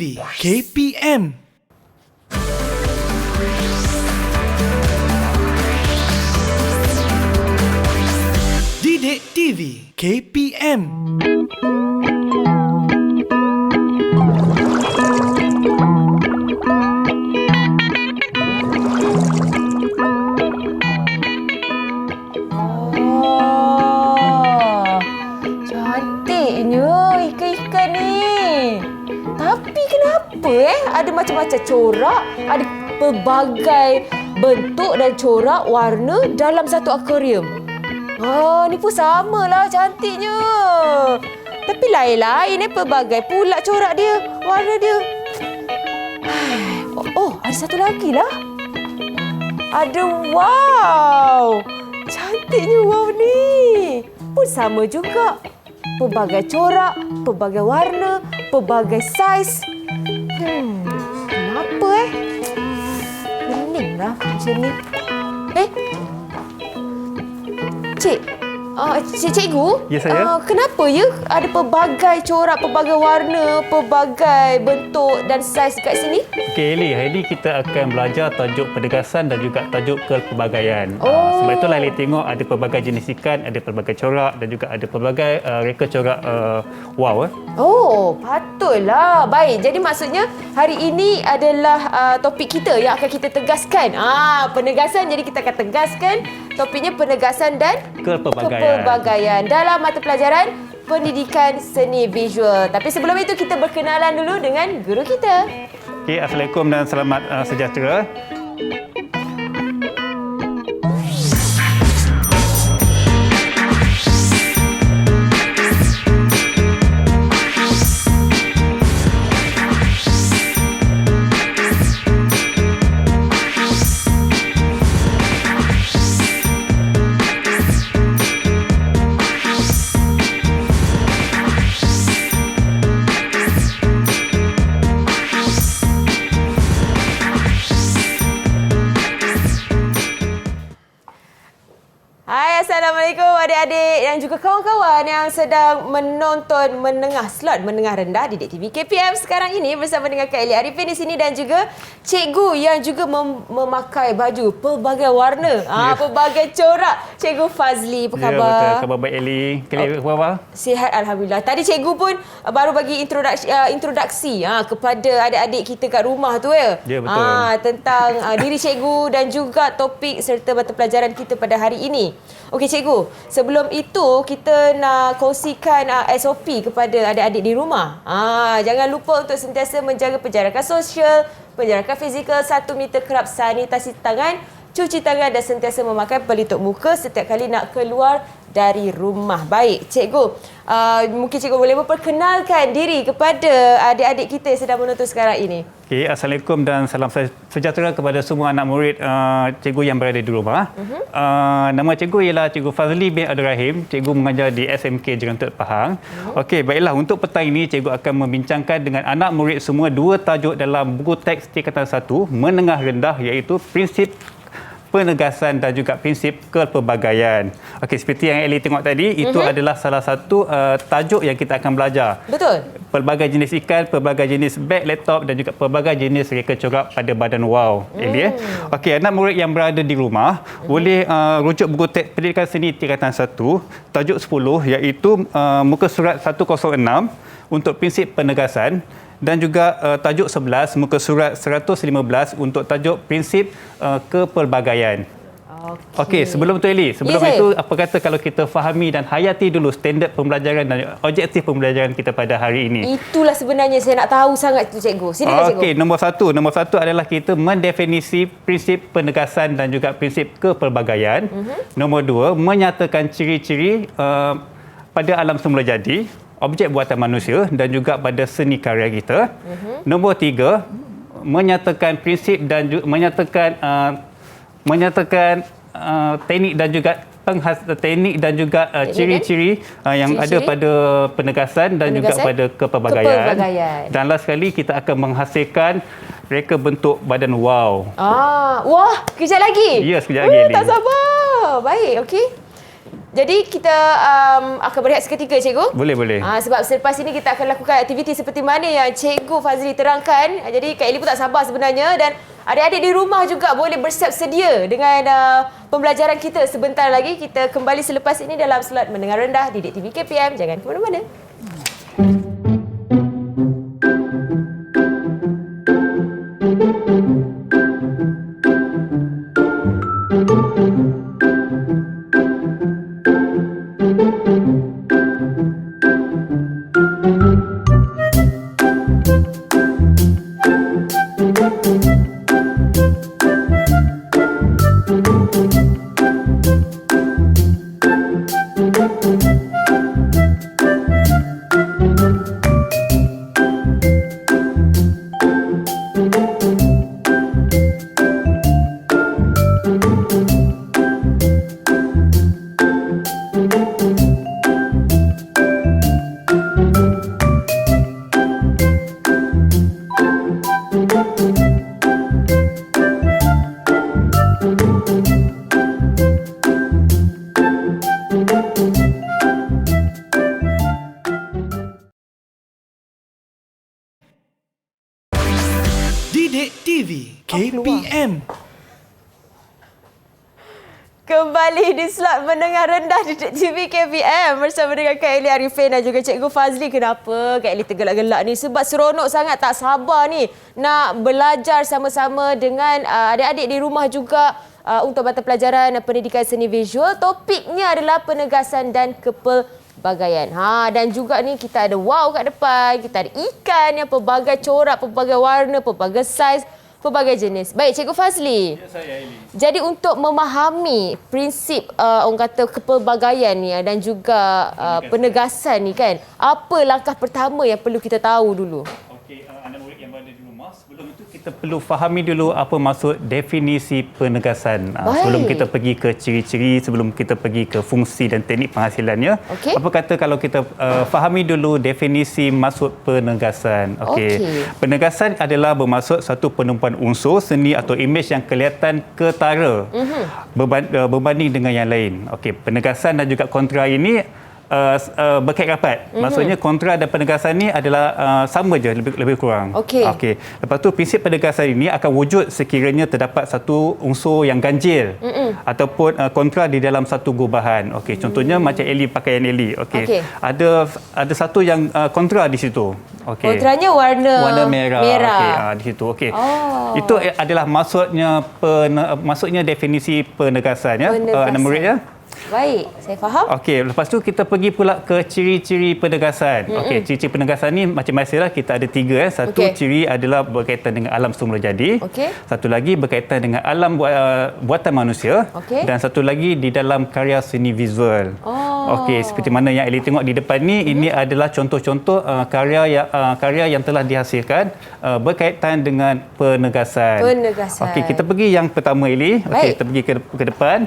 TV KPM. Didik TV KPM. Cantiknya ikan-ikan ni. Tapi kenapa ada macam-macam corak, ada pelbagai bentuk dan corak warna dalam satu akuarium. Ni pun samalah cantiknya. Tapi lain-lain pelbagai pula corak dia, warna dia. Oh, ada satu lagi lah. Ada wow. Cantiknya wow ni. Pun sama juga. Pelbagai corak, pelbagai warna, pelbagai saiz. Kenapa Pening lah macam ni. Cikgu? Ya, saya. Kenapa ada pelbagai corak, pelbagai warna, pelbagai bentuk dan saiz kat sini? Okey, Eli. Hari ini kita akan belajar tajuk penegasan dan juga tajuk kepelbagaian. Sebab itulah Eli tengok ada pelbagai jenis ikan, ada pelbagai corak dan juga ada pelbagai reka corak wow. Oh, patutlah. Baik, jadi maksudnya hari ini adalah topik kita yang akan kita tegaskan. Penegasan, jadi kita akan tegaskan topiknya penegasan dan kepelbagaian dalam mata pelajaran pendidikan seni visual. Tapi sebelum itu kita berkenalan dulu dengan guru kita. Okey, Assalamualaikum dan selamat sejahtera. Assalamualaikum adik-adik dan juga kawan-kawan yang sedang menonton menengah rendah Didik TV KPM sekarang ini bersama dengan Kak Eli Arifin di sini dan juga cikgu yang juga memakai baju pelbagai warna, pelbagai corak. Cikgu Fazli, apa khabar? Ya, betul. Khabar baik Eli. Kak Eli, apa khabar? Sihat alhamdulillah. Tadi cikgu pun baru bagi introduksi kepada adik-adik kita kat rumah tu ya. Ya, betul. Tentang diri cikgu dan juga topik serta mata pelajaran kita pada hari ini. Okey cikgu, sebelum itu kita nak kongsikan SOP kepada adik-adik di rumah. Jangan lupa untuk sentiasa menjaga penjarakan sosial, penjarakan fizikal, 1 meter kerap, sanitasi tangan, cuci tangan dan sentiasa memakai pelitup muka setiap kali nak keluar dari rumah. Baik, cikgu. Mungkin cikgu boleh memperkenalkan diri kepada adik-adik kita yang sedang menonton sekarang ini. Okey, Assalamualaikum dan salam sejahtera kepada semua anak murid cikgu yang berada di rumah. Nama cikgu ialah Cikgu Fazli bin Abdul Rahim. Cikgu mengajar di SMK Jerantut Pahang. Okey, baiklah, untuk petang ini cikgu akan membincangkan dengan anak murid semua 2 tajuk dalam buku teks tingkatan 1 menengah rendah, iaitu prinsip penegasan dan juga prinsip kepelbagaian. Okey, seperti yang Eli tengok tadi, itu adalah salah satu tajuk yang kita akan belajar. Betul. Pelbagai jenis ikan, pelbagai jenis beg laptop dan juga pelbagai jenis reka corak pada badan wow. Eli. Okey, anak murid yang berada di rumah boleh rujuk buku teks pendidikan seni tingkatan 1 tajuk 10, iaitu muka surat 106 untuk prinsip penegasan. Dan juga tajuk 11, muka surat 115 untuk tajuk prinsip kepelbagaian. Okey, sebelum tu Eli, itu apa kata kalau kita fahami dan hayati dulu standard pembelajaran dan objektif pembelajaran kita pada hari ini. Itulah sebenarnya saya nak tahu sangat tu cikgu. Silakan cikgu. Okey, nombor satu adalah kita mendefinisi prinsip penegasan dan juga prinsip kepelbagaian. Nombor 2, menyatakan ciri-ciri pada alam semula jadi, objek buatan manusia dan juga pada seni karya kita. Nombor 3, menyatakan prinsip dan menyatakan teknik dan juga ciri-ciri yang ada pada penegasan dan juga pada kepelbagaian. Dan last sekali kita akan menghasilkan reka bentuk badan wow. Wah, kejap lagi. Ya, sekejap lagi. Tak sabar. Baik, okey. Jadi kita akan berehat seketika, Cikgu. Boleh. Sebab selepas ini kita akan lakukan aktiviti seperti mana yang Cikgu Fazli terangkan. Jadi Kak Elly pun tak sabar sebenarnya, dan adik-adik di rumah juga boleh bersiap sedia dengan pembelajaran kita sebentar lagi. Kita kembali selepas ini dalam slot Mendengar Rendah Didik TV KPM. Jangan ke mana-mana. Didik TV KPM. Kembali di slot Mendengar Rendah Didik TV KPM bersama dengan Kak Elly Arifin dan juga Cikgu Fazli. Kenapa Kak Elly tergelak-gelak ni? Sebab seronok sangat, tak sabar ni nak belajar sama-sama dengan adik-adik di rumah juga untuk mata pelajaran pendidikan seni visual. Topiknya adalah penegasan dan kepelbagaian. Dan juga ni kita ada wow kat depan, kita ada ikan yang pelbagai corak, pelbagai warna, pelbagai saiz, pelbagai jenis. Baik, Cikgu Fazli. Ya, saya Eli. Jadi untuk memahami prinsip orang kata kepelbagaian ni dan juga penegasan ni kan, apa langkah pertama yang perlu kita tahu dulu? Okey, anak murid yang berada di rumah, sebelum itu kita perlu fahami dulu apa maksud definisi penegasan. Sebelum kita pergi ke ciri-ciri, sebelum kita pergi ke fungsi dan teknik penghasilannya. Okey. Apa kata kalau kita fahami dulu definisi maksud penegasan. Okey. Penegasan adalah bermaksud satu penumpuan unsur seni atau imej yang kelihatan ketara berbanding dengan yang lain. Okey, penegasan dan juga kontra ini berkait rapat. Maksudnya kontra dan penegasan ni adalah sama je, lebih kurang. Okey. Lepas tu prinsip penegasan ini akan wujud sekiranya terdapat satu unsur yang ganjil ataupun kontra di dalam satu gubahan. Okey, contohnya macam Eli, pakaian Eli. Okey. Ada satu yang kontra di situ. Okey. Kontranya warna merah. Okey, di situ. Okey. Itu adalah maksudnya definisi penegasan ya. Anak murid ya. Baik, saya faham. Okey, lepas tu kita pergi pula ke ciri-ciri penegasan. Okey, ciri-ciri penegasan ni macam biasalah kita ada 3. Satu ciri adalah berkaitan dengan alam semula jadi. Satu lagi berkaitan dengan alam buatan manusia. Dan satu lagi di dalam karya seni visual. Okey, seperti mana yang Eli tengok di depan ni, ini adalah contoh-contoh karya yang telah dihasilkan berkaitan dengan penegasan. Okey, kita pergi yang pertama Eli. Okey, kita pergi ke depan.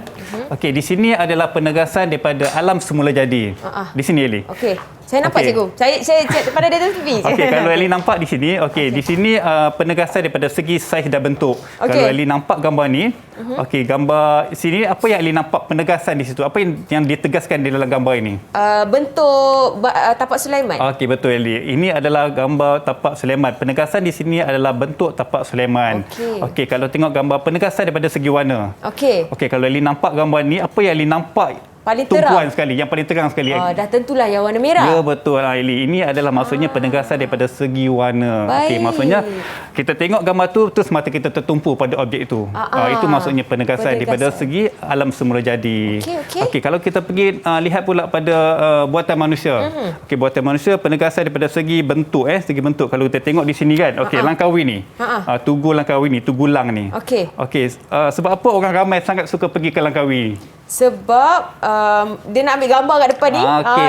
Okey, di sini adalah penegasan daripada alam semula jadi. Di sini Eli. Okey. Saya nampak Cikgu. Saya pada data TV. Okey, kalau Eli nampak di sini, di sini penegasan daripada segi saiz dan bentuk. Kalau Eli nampak gambar ni, okey, gambar sini apa yang Eli nampak penegasan di situ? Apa yang ditegaskan di dalam gambar ini? Bentuk tapak Sulaiman. Okey, betul Eli. Ini adalah gambar tapak Sulaiman. Penegasan di sini adalah bentuk tapak Sulaiman. Okey, kalau tengok gambar penegasan daripada segi warna. Okey, kalau Eli nampak gambar ni, apa yang Eli nampak paling terang sekali, yang paling terang sekali. Dah tentulah yang warna merah. Ya, betul Eli. Ini adalah maksudnya penegasan daripada segi warna. Okey, maksudnya kita tengok gambar tu terus mata kita tertumpu pada objek itu. Itu maksudnya penegasan daripada segi alam semula jadi. Okey, kalau kita pergi lihat pula pada buatan manusia. Okey, buatan manusia penegasan daripada segi bentuk segi bentuk. Kalau kita tengok di sini kan. Okey, Langkawi ni. Tugu Langkawi ni, Tugu Lang ni. Okey, sebab apa orang ramai sangat suka pergi ke Langkawi? Sebab dia nak ambil gambar kat depan ni.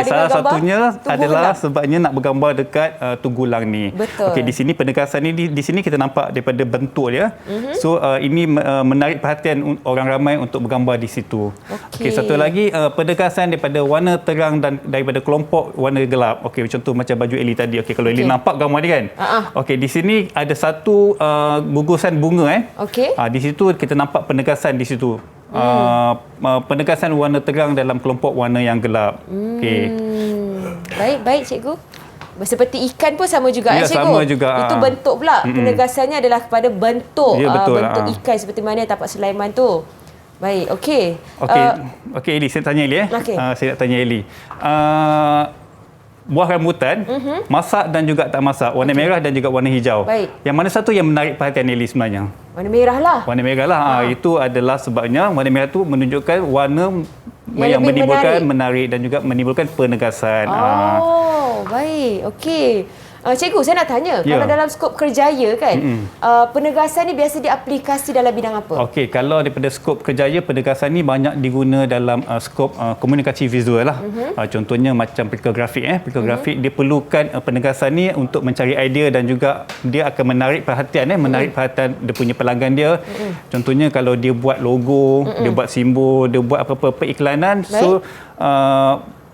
Salah satunya adalah sebabnya nak bergambar dekat Tugu Lang ni. Betul. Okey, di sini penegasan ni di sini kita nampak daripada bentuk dia. So ini menarik perhatian orang ramai untuk bergambar di situ. Okey, satu lagi penegasan daripada warna terang dan daripada kelompok warna gelap. Okey, contoh macam baju Eli tadi. Okey, kalau Eli nampak gambar ni kan. Okey, di sini ada satu gugusan bunga Okey. Di situ kita nampak penegasan di situ. Penegasan warna terang dalam kelompok warna yang gelap. Okey. Baik cikgu. Seperti ikan pun sama juga Ya, cikgu. sama juga. Itu bentuk pula. Penegasannya adalah kepada bentuk. Ya, betul. Bentuk ikan seperti mana tapak Sulaiman tu. Baik, okey. Okey, Eli, saya tanya Eli. Okey. Saya nak tanya Eli. Buah rambutan, masak dan juga tak masak. Warna merah dan juga warna hijau. Baik. Yang mana satu yang menarik perhatian Eli sebenarnya? Warna merah lah. Warna merah lah. Itu adalah sebabnya warna merah tu menunjukkan warna yang lebih menimbulkan menarik dan juga menimbulkan penegasan. Baik. Okey. Cikgu, saya nak tanya, Ya. kalau dalam skop kerjaya kan, penegasan ni biasa diaplikasi dalam bidang apa? Okey, kalau daripada skop kerjaya, penegasan ni banyak diguna dalam skop komunikasi visual lah. Contohnya macam pelika grafik. Pelika grafik dia perlukan penegasan ni untuk mencari idea dan juga dia akan menarik perhatian. Menarik perhatian dia punya pelanggan dia. Contohnya kalau dia buat logo, dia buat simbol, dia buat apa-apa periklanan. Baik. So,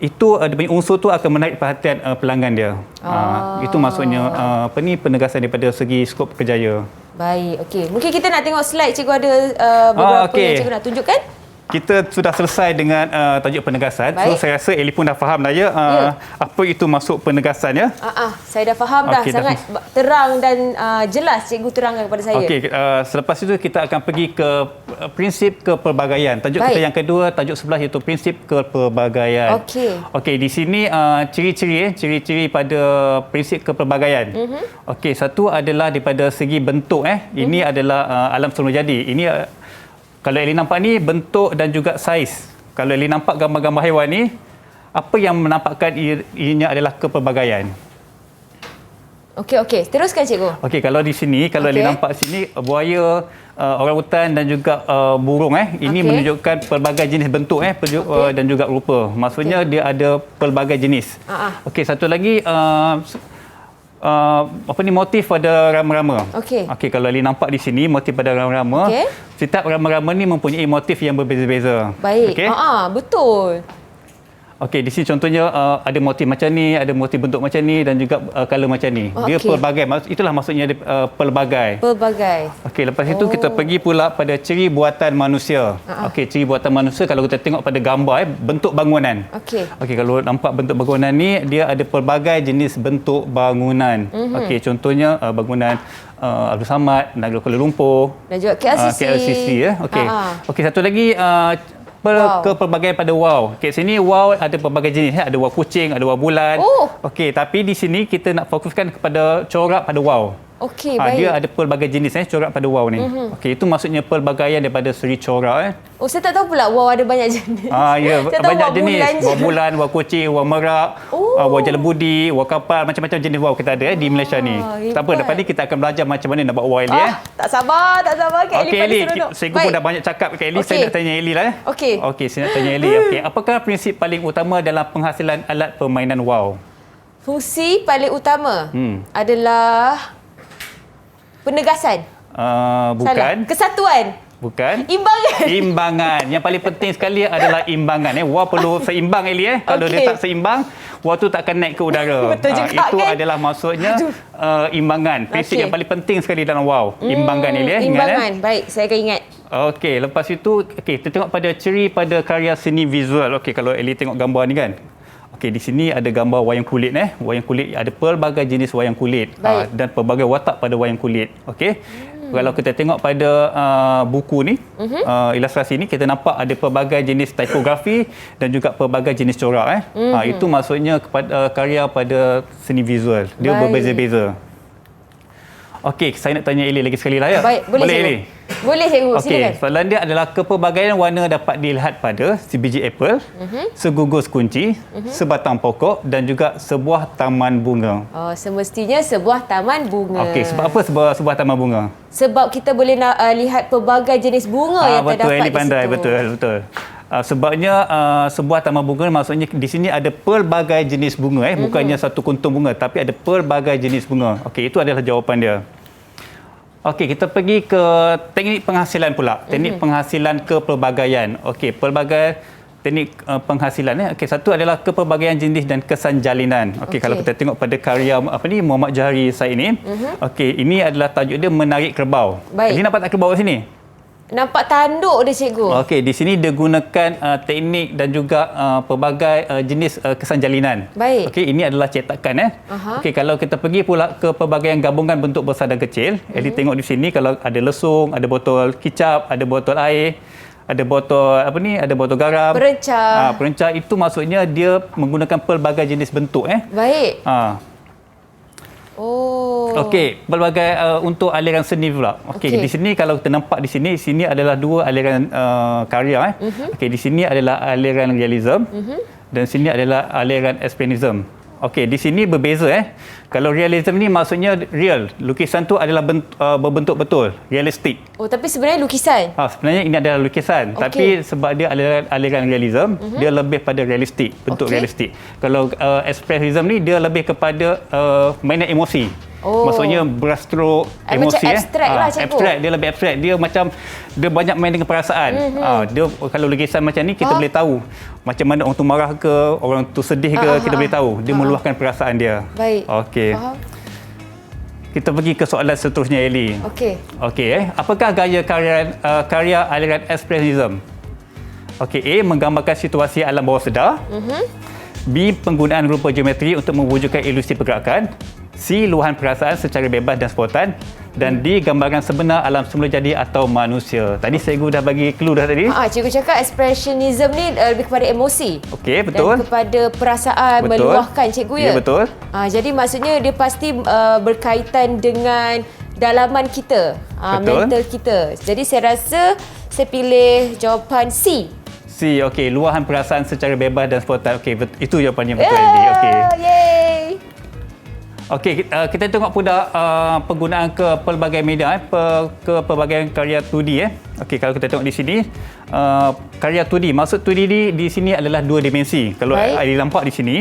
itu dia punya unsur tu akan menarik perhatian pelanggan dia. Itu maksudnya penegasan daripada segi skop kerjaya. Baik, okey. Mungkin kita nak tengok slide cikgu ada beberapa yang cikgu nak tunjukkan. Kita sudah selesai dengan tajuk penegasan. Baik. So saya rasa Eli pun dah faham dah ya, apa itu maksud penegasan ya. Saya dah faham dah. Okey, Sangat terang dan jelas cikgu terangkan kepada saya. Okey, selepas itu kita akan pergi ke prinsip kepelbagaian. Tajuk Baik. kita yang kedua, tajuk sebelah iaitu prinsip kepelbagaian. Okey, di sini ciri-ciri pada prinsip kepelbagaian. Okey, satu adalah daripada segi bentuk. Ini adalah alam semula jadi. Ini kalau Eli nampak ni bentuk dan juga saiz. Kalau Eli nampak gambar-gambar haiwan ni, apa yang menampakkan ianya adalah kepelbagaian. Okey. Teruskan cikgu. Okey, kalau di sini, kalau Eli nampak sini buaya, orangutan dan juga burung ini menunjukkan pelbagai jenis bentuk dan juga rupa. Maksudnya dia ada pelbagai jenis. Okey, satu lagi motif pada rama-rama. Okey, kalau Eli nampak di sini motif pada rama-rama. Setiap rama-rama ni mempunyai motif yang berbeza-beza. Baik. Betul. Okey, di sini contohnya ada motif macam ni, ada motif bentuk macam ni dan juga color macam ni. Dia pelbagai. Itulah maksudnya dia pelbagai. Okey, lepas itu kita pergi pula pada ciri buatan manusia. Okey, ciri buatan manusia kalau kita tengok pada gambar bentuk bangunan. Okey, kalau nampak bentuk bangunan ni, dia ada pelbagai jenis bentuk bangunan. Okey, contohnya bangunan Abdul Samad, Negara Kuala Lumpur dan juga KLCC. Okey, satu lagi kepelbagaian pada wow. Okey, sini wow ada pelbagai jenis. Ada wow kucing, ada wow bulan. Okey, tapi di sini kita nak fokuskan kepada corak pada wow. Okey, baik. Dia ada pelbagai jenis corak pada wow ni. Okey, itu maksudnya pelbagaian daripada segi corak. Saya tak tahu pula wow ada banyak jenis. Ya, banyak jenis. Bulan Wow bulan, wow kucing, wow merak, wow jalebudi, wow kapal, macam-macam jenis wow kita ada di Malaysia ni. Tak apa, lepas ni kita akan belajar macam mana nak buat wow Eli. Tak sabar Kak Eli. Okey Eli, cikgu pun dah banyak cakap Kak Eli. Saya nak tanya Eli lah. Okey, saya nak tanya Eli. Okey, apakah prinsip paling utama dalam penghasilan alat permainan wow? Fungsi paling utama adalah penegasan. Bukan. Salah. Kesatuan. Bukan. Imbangan. Yang paling penting sekali adalah imbangan. Wow perlu seimbang Eli. Kalau dia tak seimbang, wow tu tak akan naik ke udara. Betul juga itu kan? adalah maksudnya imbangan. Prinsip yang paling penting sekali dalam wow. Imbangan Eli. Imbangan. Baik, saya akan ingat. Okey, lepas itu kita tengok pada ciri pada karya seni visual. Okey, kalau Eli tengok gambar ni kan. Okey, di sini ada gambar wayang kulit. Wayang kulit ada pelbagai jenis wayang kulit dan pelbagai watak pada wayang kulit. Okey. Kalau kita tengok pada buku ni, ilustrasi ni, kita nampak ada pelbagai jenis tipografi dan juga pelbagai jenis corak. Itu maksudnya karya pada seni visual. Dia berbeza-beza. Okey, saya nak tanya Eli lagi sekali lah ya. Baik, boleh Eli? Boleh cikgu, silakan. Soalan dia adalah kepelbagaian warna dapat dilihat pada sebiji apel, segugus kunci, sebatang pokok dan juga sebuah taman bunga. Semestinya sebuah taman bunga. Okey, sebab apa sebuah taman bunga? Sebab kita boleh lihat pelbagai jenis bunga yang terdapat Eli pandai, di situ. Betul. Sebabnya sebuah taman bunga maksudnya di sini ada pelbagai jenis bunga bukannya satu kuntung bunga tapi ada pelbagai jenis bunga. Okey, itu adalah jawapan dia. Okey, kita pergi ke teknik penghasilan pula. Teknik penghasilan kepelbagaian. Okey, pelbagai teknik penghasilan. Okey, satu adalah kepelbagaian jenis dan kesan jalinan. Okey, kalau kita tengok pada karya Muhammad Jahari Said ini. Okey, ini adalah tajuk dia menarik kerbau. Baik. Ini nampak tak kerbau kat sini? Nampak tanduk dia, cikgu. Okey, di sini dia gunakan teknik dan juga pelbagai jenis kesan jalinan. Baik. Okey, ini adalah cetakan. Okey, kalau kita pergi pula ke pelbagai gabungan bentuk besar dan kecil, Eli tengok di sini kalau ada lesung, ada botol kicap, ada botol air, ada botol ada botol garam. Perencah. Perencah itu maksudnya dia menggunakan pelbagai jenis bentuk. Baik. Oh. Okey, pelbagai untuk aliran seni pula. Okey, di sini kalau kita nampak di sini adalah dua aliran karya. Okey, di sini adalah aliran realism dan sini adalah aliran expressionism. Okey, di sini berbeza. Kalau realism ni maksudnya real. Lukisan tu adalah berbentuk betul, realistik. Oh, tapi sebenarnya lukisan. Sebenarnya ini adalah lukisan, tapi sebab dia aliran realism, dia lebih pada realistik, bentuk realistik. Kalau expressionism ni dia lebih kepada mainan emosi. Maksudnya brushstroke emosi. Macam abstrak lah, cikgu. Abstrak, dia lebih abstrak. Dia macam dia banyak main dengan perasaan. Dia kalau lukisan macam ni kita boleh tahu macam mana orang tu marah ke, orang tu sedih ke, kita boleh tahu. Dia meluahkan perasaan dia. Baik. Okey. Kita pergi ke soalan seterusnya, Eli. Okey. Apakah gaya karya aliran expressionism? Okey, A, menggambarkan situasi alam bawah sedar. B, penggunaan rupa geometri untuk mewujudkan ilusi pergerakan. C, luahan perasaan secara bebas dan spontan. Dan D, gambaran sebenar alam semula jadi atau manusia. Tadi cikgu dah bagi clue dah tadi. Cikgu cakap expressionism ni lebih kepada emosi. Okey, betul. Dan kepada perasaan, meluahkan, cikgu, ya? Ya, betul. Jadi maksudnya dia pasti berkaitan dengan dalaman kita, mental kita. Jadi saya rasa saya pilih jawapan C. C, okey. Luahan perasaan secara bebas dan spontan. Okey, itu jawapannya betul, Eli. Okey. Yay! Okey, kita tengok pula penggunaan ke pelbagai media, ke pelbagai karya 2D. Okey, kalau kita tengok di sini, karya 2D. Maksud 2D di sini adalah dua dimensi. Kalau Aili nampak di sini,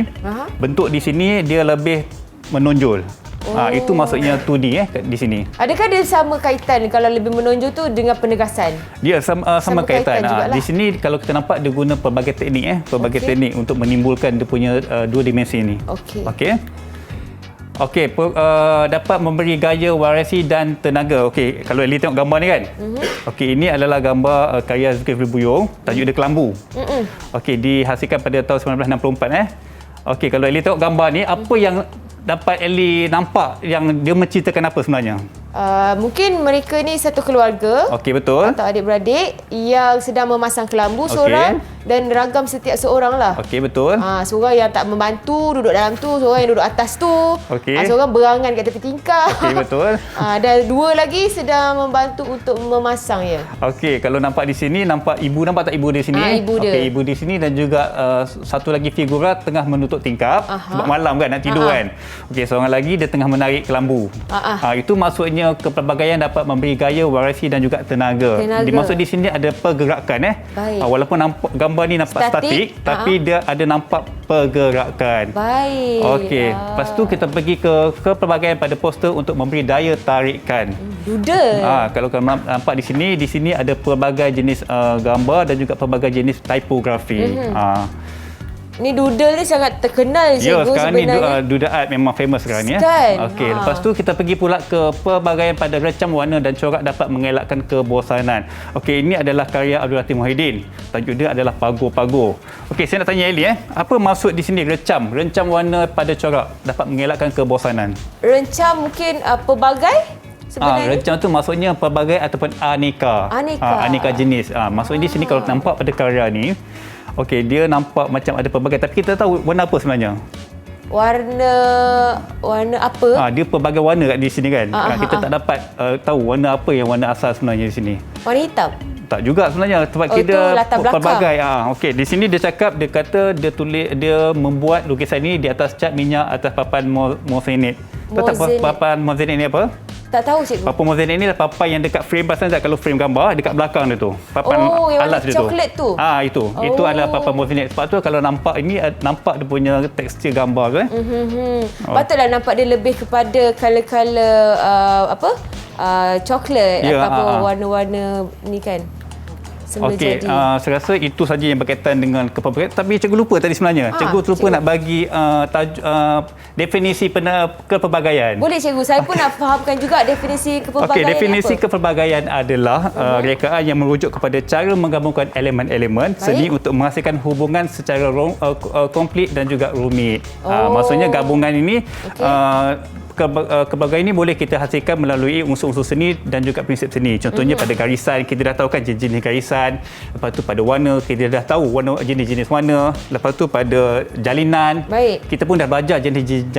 bentuk di sini dia lebih menonjol. Itu maksudnya 2D di sini. Adakah dia sama kaitan kalau lebih menonjol tu dengan penegasan? Dia sama kaitan. Di sini kalau kita nampak dia guna pelbagai teknik, teknik untuk menimbulkan dia punya dua dimensi ini. Okey. Dapat memberi gaya, variasi dan tenaga. Okey, kalau Eli tengok gambar ni kan. Okey, ini adalah gambar karya Zulkifli Buyung, tajuk dia Kelambu. Okey, dihasilkan pada tahun 1964. Okey, kalau Eli tengok gambar ni, apa yang dapat Eli nampak yang dia menceritakan apa sebenarnya? Mungkin mereka ni satu keluarga. Okey, betul. Atau adik-beradik yang sedang memasang kelambu seorang dan ragam setiap seorang lah. Okey, betul. Seorang yang tak membantu duduk dalam tu, seorang yang duduk atas tu. Seorang berangan kat tepi tingkap. Okey, betul. Dan dua lagi sedang membantu untuk memasang ya. Okey, kalau nampak di sini, nampak tak ibu di sini? Ibu dia. Okey, ibu di sini dan juga satu lagi figura tengah menutup tingkap sebab malam kan, nak tidur kan. Okey, seorang lagi dia tengah menarik kelambu. Itu maksudnya kepelbagaian dapat memberi gaya, variasi dan juga tenaga. Dimaksud di sini ada pergerakan. Walaupun gambar ni nampak statik tapi dia ada nampak pergerakan. Baik. Okey, lepas tu kita pergi ke kepelbagaian pada poster untuk memberi daya tarikan. Doodle. Kalau nampak di sini ada pelbagai jenis gambar dan juga pelbagai jenis tipografi. Ni doodle ni sangat terkenal, cikgu, sekarang sebenarnya. ni doodle art memang famous sekarang ni. Okey, lepas tu kita pergi pula ke pelbagaian pada recam warna dan corak dapat mengelakkan kebosanan. Okey, ini adalah karya Abdul Latif Muhyiddin. Tajuk dia adalah Pago-Pago. Okey, saya nak tanya Eli, apa maksud di sini rencam warna pada corak dapat mengelakkan kebosanan? Rencam mungkin pelbagai? Sebenarnya rencam tu maksudnya pelbagai ataupun aneka. Aneka jenis. Maksudnya di sini kalau nampak pada karya ni, okey, dia nampak macam ada pelbagai tapi kita tahu warna apa sebenarnya? Warna apa? Dia pelbagai warna kat di sini kan. Kita tak dapat tahu warna apa yang warna asal sebenarnya di sini. Warna hitam? Tak juga sebenarnya sebab kita pelbagai. Okey, di sini dia cakap, dia kata dia membuat lukisan ini di atas cat minyak atas papan mozaik. Tahu tak papan mozaik ni apa? Tak tahu, cikgu. Papan mozaik ni adalah papan yang dekat frame pasal kalau frame gambar dekat belakang dia tu. Papan alas dia tu. Coklat tu. Itu. Itu adalah papan mozaik. Sebab tu kalau nampak ini nampak dia punya tekstur gambar tu Patutlah nampak dia lebih kepada color-color coklat ataupun warna-warna ni kan. semula Okey, jadi. saya rasa itu saja yang berkaitan dengan kepelbagaian. Tapi cikgu lupa tadi sebenarnya. Cikgu terlupa nak bagi definisi kepelbagaian. Boleh cikgu, saya pun nak fahamkan juga definisi kepelbagaian. Okey, definisi apa? kepelbagaian adalah rekaan yang merujuk kepada cara menggabungkan elemen-elemen seni untuk menghasilkan hubungan secara komplit dan juga rumit. Maksudnya gabungan ini kepelbagaian ini boleh kita hasilkan melalui unsur-unsur seni dan juga prinsip seni. Contohnya pada garisan, kita dah tahu kan jenis garisan. Lepas tu pada warna, kita dah tahu jenis-jenis warna. Lepas tu pada jalinan. Baik. Kita pun dah belajar jenis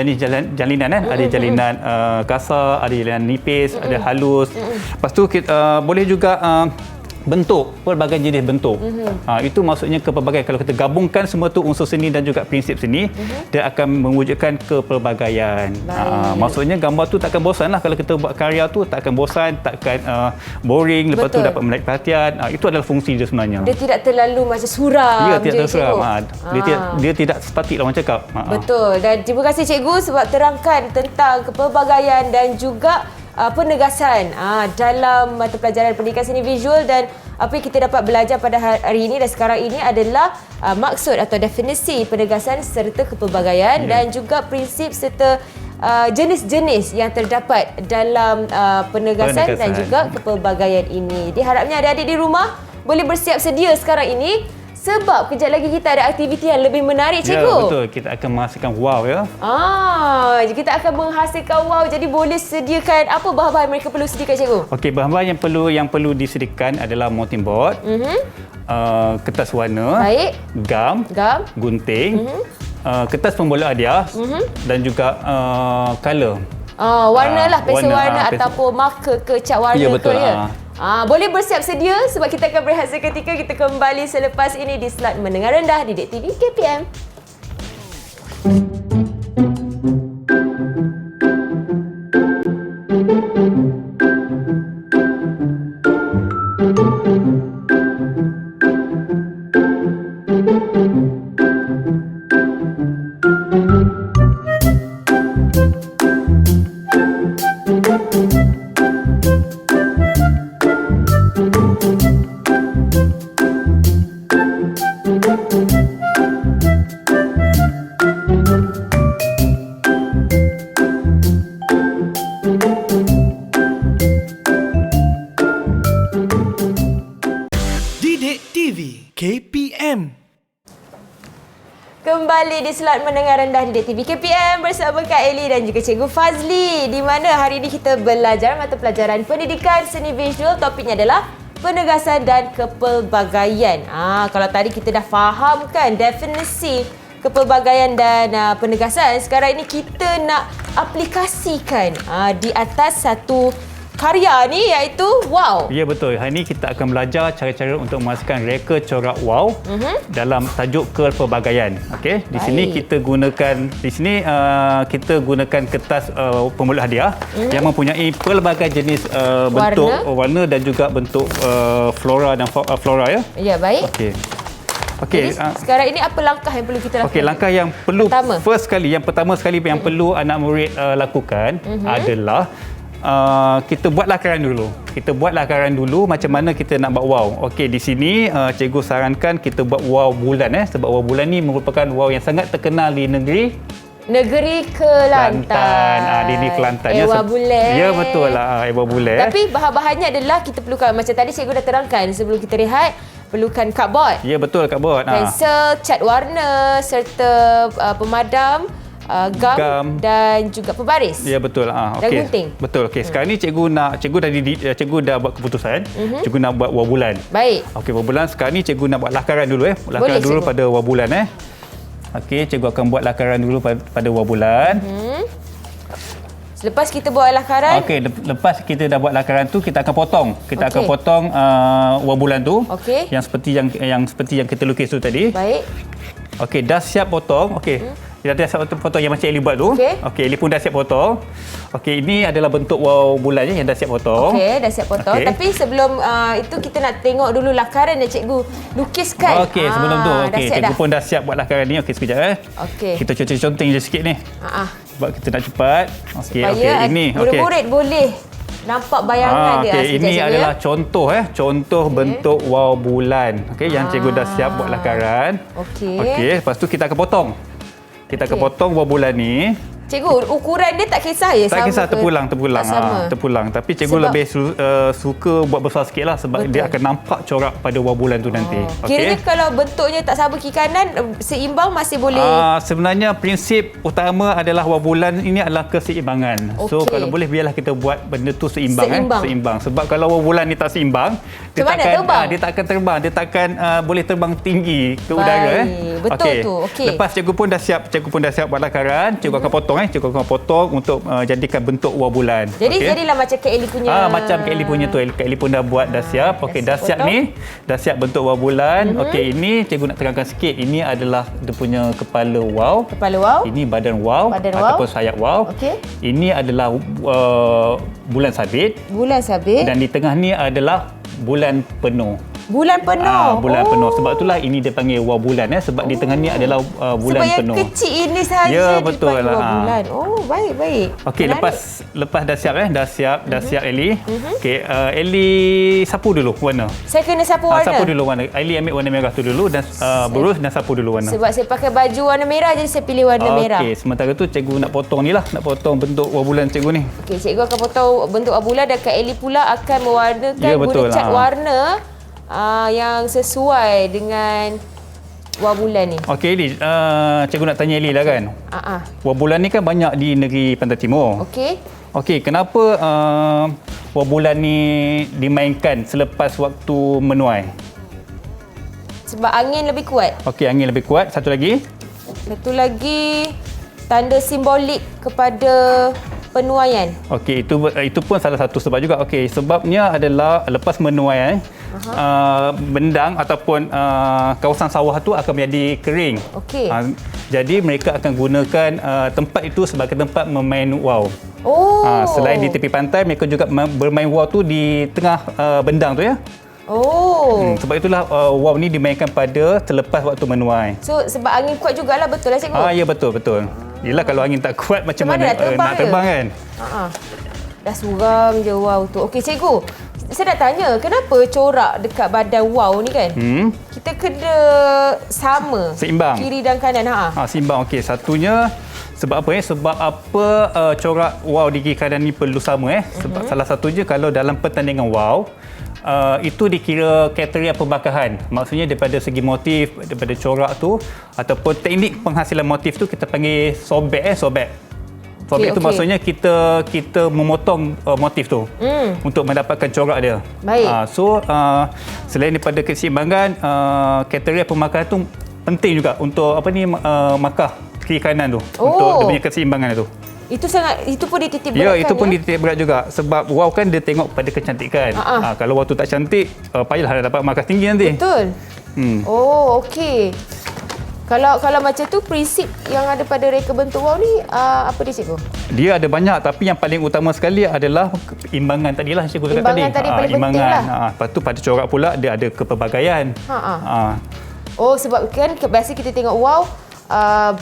jalinan kan. Ada jalinan kasar, ada jalinan nipis, ada halus. Lepas tu kita, boleh juga bentuk, pelbagai jenis bentuk. Itu maksudnya kepelbagaian. Kalau kita gabungkan semua tu unsur seni dan juga prinsip seni, dia akan mewujudkan kepelbagaian. Maksudnya gambar tu takkan bosan lah. Kalau kita buat karya tu takkan bosan, takkan boring, lepas tu dapat menarik perhatian. Itu adalah fungsi dia sebenarnya. Dia tidak terlalu macam suram. Ya, tidak terlalu suram. Dia tidak statik lah orang cakap. Betul. Dan terima kasih cikgu sebab terangkan tentang kepelbagaian dan juga penegasan dalam mata pelajaran pendidikan seni visual. Dan apa yang kita dapat belajar pada hari ini dan sekarang ini adalah maksud atau definisi penegasan serta kepelbagaian dan juga prinsip serta jenis-jenis yang terdapat dalam penegasan dan juga kepelbagaian ini. Diharapnya adik-adik di rumah boleh bersiap sedia sekarang ini sebab kejap lagi kita ada aktiviti yang lebih menarik, cikgu. Ya, betul. Kita akan menghasilkan wow ya. Kita akan menghasilkan wow. Jadi boleh sediakan apa bahan-bahan mereka perlu sediakan, cikgu? Okey, bahan-bahan yang perlu disediakan adalah mounting board, kertas warna, Baik. gam, gunting, kertas pembola hadiah dan juga color. Warna lah, pensel warna pensel. ataupun marker ke cat warna Ya, betul. ke ya. Boleh bersiap sedia sebab kita akan berehat seketika. Kita kembali selepas ini di slot Mendengar Rendah di Didik TV KPM. Didik TV KPM. Kembali di slot Mendengar Rendah di Didik TV KPM bersama Kak Eli dan juga Cikgu Fazli, di mana hari ini kita belajar mata pelajaran pendidikan seni visual. Topiknya adalah penegasan dan kepelbagaian. Kalau tadi kita dah fahamkan definisi kepelbagaian dan penegasan, sekarang ini kita nak aplikasikan di atas satu karya ni, iaitu wow. Ya, betul. Hari ini kita akan belajar cara-cara untuk menghasilkan reka corak wow dalam tajuk kepelbagaian. Okey, di sini kita gunakan kita gunakan kertas pembola hadiah yang mempunyai pelbagai jenis bentuk warna dan juga bentuk flora dan flora ya. Ya, baik. Okey. Jadi, sekarang ini apa langkah yang perlu kita lakukan? Okey, langkah yang perlu yang pertama sekali yang perlu anak murid lakukan adalah kita buat lakaran dulu. Kita buat lakaran dulu macam mana kita nak buat wow. Okey, di sini cikgu sarankan kita buat wow bulan sebab wow bulan ni merupakan wow yang sangat terkenal di Negeri Kelantan. Di Negeri Kelantan. Ewa bulan. Ya, betul lah. Ewa bulan. Tapi bahan-bahannya adalah kita perlukan, macam tadi cikgu dah terangkan sebelum kita rehat, perlukan cardboard. Ya, betul, cardboard. Pensel, cat warna serta pemadam, gam dan juga pembaris. Ya, betul. Dan gunting. Betul. Okey, sekarang ni cikgu dah buat keputusan. Cikgu nak buat wow bulan. Baik. Okey, wow bulan. Sekarang ni cikgu nak buat lakaran dulu Boleh, Lakaran dulu cikgu. pada wow bulan Okey, cikgu akan buat lakaran dulu pada wow bulan. Selepas kita buat lakaran. Okey, lepas kita dah buat lakaran tu, kita akan potong. Kita akan potong wow bulan tu. Okey. Yang seperti yang kita lukis tu tadi. Baik. Okey, dah siap potong. Okey. Kita dah siap potong yang macam Eli buat tu. Okey. Eli pun dah siap potong. Okey, ini adalah bentuk wow bulan yang dah siap potong. Okey, dah siap potong. Okey. Tapi sebelum itu kita nak tengok dulu lakaran yang cikgu lukiskan. Okey, sebelum tu cikgu pun dah siap buat lakaran ni. Okey, sekejap Okey. Kita conteng je sikit ni. Sebab kita nak cepat. Okey, Supaya ini. murid-murid boleh nampak bayangan dia. Okey, ini Cikgu, adalah contoh bentuk wow bulan. Okey, yang cikgu dah siap buat lakaran. Okey. Okey, lepas tu kita akan potong. Kita akan potong wow bulan ni. Cikgu, ukuran dia tak kisah ya? Tak kisah, terpulang. Tak sama. Terpulang. Tapi cikgu Sebab- lebih suka buat besar sikit lah sebab dia akan nampak corak pada wow bulan tu nanti. Kiranya kalau bentuknya tak sama kiri kanan, seimbang masih boleh. Sebenarnya prinsip utama adalah wow bulan ini adalah keseimbangan. So Okey. kalau boleh biarlah kita buat benda tu seimbang. Seimbang. Sebab kalau wow bulan ni tak seimbang, Macam mana terbang? dia tak akan terbang, dia tak akan boleh terbang tinggi ke udara. Betul tu. Okey. Lepas cikgu pun dah siap buat lakaran, cikgu akan potong cikgu akan potong untuk jadikan bentuk wow bulan. Jadi jadilah macam Kak Ellie punya. Macam Kak Ellie punya tu. Kak Ellie pun dah buat, dah siap. Okey, dah siap potong. ni. Dah siap bentuk wow bulan. Okey, ini cikgu nak terangkan sikit. Ini adalah dia punya kepala wow. Kepala wow. Ini badan wow ataupun sayap wow. Okey. Ini adalah bulan sabit Bulan sabit. dan di tengah ni adalah bulan penuh. Bulan penuh. Bulan penuh. Sebab itulah ini dia panggil wow bulan sebab di tengah ni adalah bulan sebab penuh. Sebab yang kecil ini sahaja Ya, betul dipanggil lah. wow bulan. Oh, baik. Okey, Menarik. lepas dah siap dah siap Ellie. Okey, Ellie sapu dulu warna. Saya kena sapu warna. Sapu dulu warna. Ellie ambil warna merah tu dulu dan berus dan sapu dulu warna. Sebab saya pakai baju warna merah, jadi saya pilih warna merah. Okey, sementara tu cikgu nak potong ni lah. Nak potong bentuk wow bulan cikgu ni. Okey, cikgu akan potong bentuk wow bulan dan Kak Ellie pula akan mewarnakan Ya, betul guna cat lah. warna yang sesuai dengan wow bulan ni. Okey, Ellie. Cikgu nak tanya Ellie lah kan. Wow bulan ni kan banyak di negeri Pantai Timur. Okey. Okey, kenapa wow bulan ni dimainkan selepas waktu menuai? Sebab angin lebih kuat. Okey, angin lebih kuat. Satu lagi. Satu lagi, tanda simbolik kepada penuaian. Okey, itu pun salah satu sebab juga. Okey, sebabnya adalah lepas menuai bendang ataupun kawasan sawah tu akan menjadi kering. Okey. Jadi mereka akan gunakan tempat itu sebagai tempat memain wow. Oh. Selain di tepi pantai, mereka juga bermain wow tu di tengah bendang tu ya. Oh. Sebab itulah wow ni dimainkan pada selepas waktu menuai. So sebab angin kuat jugalah, betul lah cikgu? Ya, betul. Yelah, kalau angin tak kuat macam mana nak terbang kan? Dah suram je wow tu. Okey cikgu, saya nak tanya, kenapa corak dekat badan wow ni kan? Kita kena sama. Seimbang. Kiri dan kanan. Seimbang. Okey, satunya sebab apa Sebab apa corak wow di kiri kanan ni perlu sama Sebab salah satunya kalau dalam pertandingan wow itu dikira kriteria pembakahan. Maksudnya daripada segi motif, daripada corak tu ataupun teknik penghasilan motif tu kita panggil sobek. Sobek tu maksudnya kita memotong motif tu untuk mendapatkan corak dia. Baik. Selain daripada keseimbangan, kriteria pembakahan tu penting juga untuk markah kiri kanan tu untuk dia punya keseimbangan tu. Itu pun dititik beratkan. Ya, itu pun dititik berat juga sebab wow kan dia tengok pada kecantikan. Kalau wow tu tak cantik, payahlah dapat markah tinggi nanti. Betul. Oh, okey. Kalau macam tu, prinsip yang ada pada reka bentuk wow ni apa dia cikgu? Dia ada banyak tapi yang paling utama sekali adalah imbangan tadilah cikgu cakap tadi. Imbangan tadi paling penting lah. Lepas tu pada corak pula dia ada kepelbagaian. Oh, sebab kan biasa kita tengok wow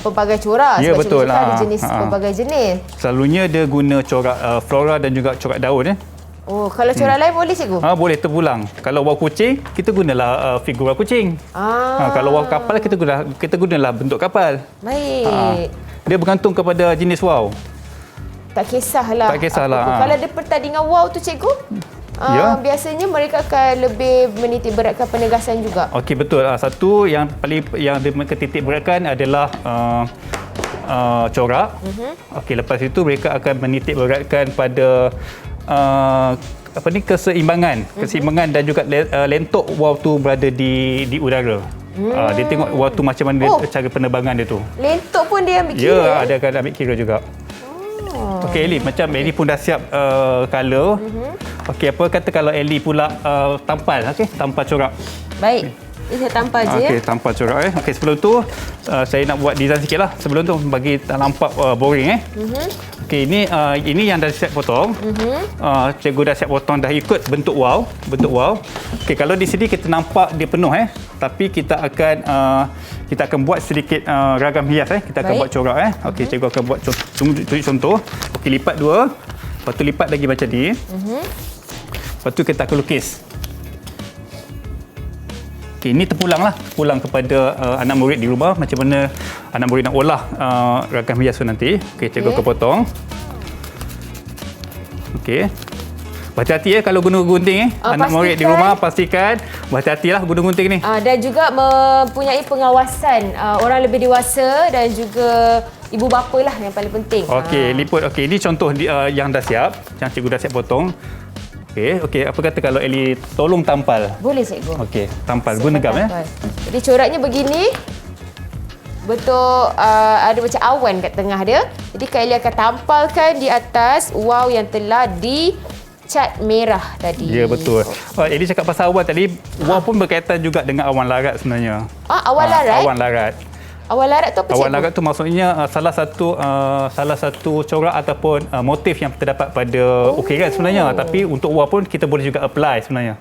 pelbagai corak. Ya, sebab betul cikgu cakap ada jenis pelbagai jenis. Selalunya dia guna corak flora dan juga corak daun Oh, kalau corak lain boleh cikgu? Boleh terpulang. Kalau wow kucing, kita gunalah figura kucing. Kalau wow kapal, kita gunalah bentuk kapal. Baik. Dia bergantung kepada jenis wow. Tak kisahlah. Tak kisahlah. Kalau ada pertandingan wow tu cikgu, biasanya mereka akan lebih menitik beratkan penegasan juga. Okey, betul. Satu yang mereka titik beratkan adalah corak. Okey, lepas itu mereka akan menitik beratkan pada keseimbangan. Keseimbangan dan juga lentok wow tu berada di udara. Dia tengok wow tu macam mana cara penerbangan dia tu. Lentok pun dia ambil kira? Ya, dia akan ambil kira juga. Okey, Ellie, macam Ellie pun dah siap color. Okey, apa kata kalau Ellie pula tampal, tampal corak. Baik. Ini saya tampal je. Okey, tampal corak Okey, sebelum tu saya nak buat design sikitlah. Sebelum tu bagi tak nampak boring Okey, ini yang dah siap potong. Cikgu dah siap potong, dah ikut bentuk wow. Okey, kalau di sini kita nampak dia penuh tapi kita akan buat sedikit ragam hias Kita akan buat corak Okey, cikgu akan buat tunjuk contoh. Okey, lipat dua. Lepas tu lipat lagi macam ni. Lepas tu kita akan lukis. Okey, ini terpulang kepada anak murid di rumah macam mana anak murid nak olah ragam hiasan nanti. Okey, cikgu akan potong. Okey. Berhati-hati kalau guna gunting anak murid di rumah pastikan berhati-hatilah guna gunting ni. Dan juga mempunyai pengawasan orang lebih dewasa dan juga ibu bapa lah yang paling penting. Okey, liput. Okey, ini contoh yang dah siap, yang cikgu dah siap potong. Okey, apa kata kalau Eli tolong tampal? Boleh cikgu. Okey, tampal guna gam ya. Jadi coraknya begini. Bentuk ada macam awan kat tengah dia. Jadi Kak Eli akan tampalkan di atas wow yang telah dicat merah tadi. Ya, betul. Eli cakap pasal awan tadi, wow pun berkaitan juga dengan awan larat sebenarnya. Awan larat? Awan larat. Awan larat tu apa cikgu? Awan larat tu maksudnya salah satu corak ataupun motif yang terdapat pada ukiran sebenarnya. Tapi untuk wow pun kita boleh juga apply sebenarnya.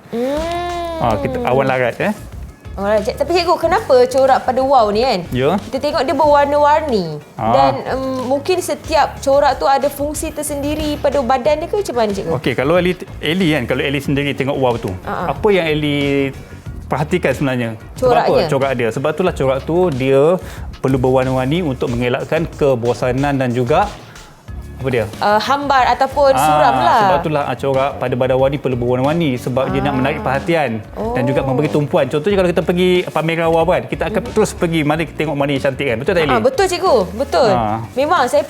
Awan larat Alright. Tapi cikgu, kenapa corak pada wow ni kan? Ya. Kita tengok dia berwarna-warni. Dan mungkin setiap corak tu ada fungsi tersendiri pada badan dia ke macam mana cikgu? Okey, kalau Eli kan, kalau Eli sendiri tengok wow tu, apa yang Eli perhatikan sebenarnya? Coraknya. Sebab apa? Corak dia. Sebab itulah corak tu dia perlu berwarna-warni untuk mengelakkan kebosanan dan juga apa dia? Hambar ataupun suram lah. Sebab itulah corak pada badan warni perlu berwarna-warni sebab dia nak menarik perhatian dan juga memberi tumpuan. Contohnya kalau kita pergi pameran wow kan, kita akan terus pergi mana kita tengok mana yang cantik kan. Betul tak Eli? Betul cikgu, betul. Memang saya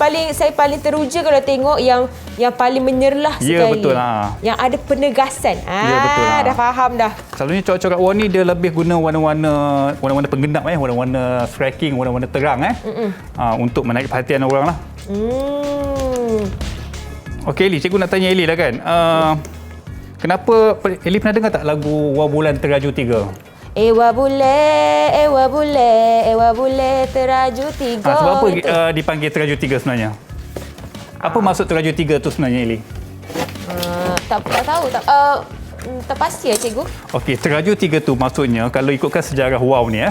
paling teruja kalau tengok yang paling menyerlah sekali. Ya, betul. Yang ada penegasan. Ya, betul. Dah faham dah. Selalunya corak-corak warni dia lebih guna warna-warna penggenap warna-warna striking, warna-warna terang untuk menarik perhatian orang lah. Okey Eli, cikgu nak tanya Eli lah kan. Kenapa Eli pernah dengar tak lagu Wah Bulan Teraju 3? Ewa bule teraju 3. Sebab apa dipanggil Teraju 3 sebenarnya? Apa maksud Teraju 3 tu sebenarnya Eli? Tak tahu. Tak pasti ya cikgu. Okey, Teraju 3 tu maksudnya kalau ikutkan sejarah wow ni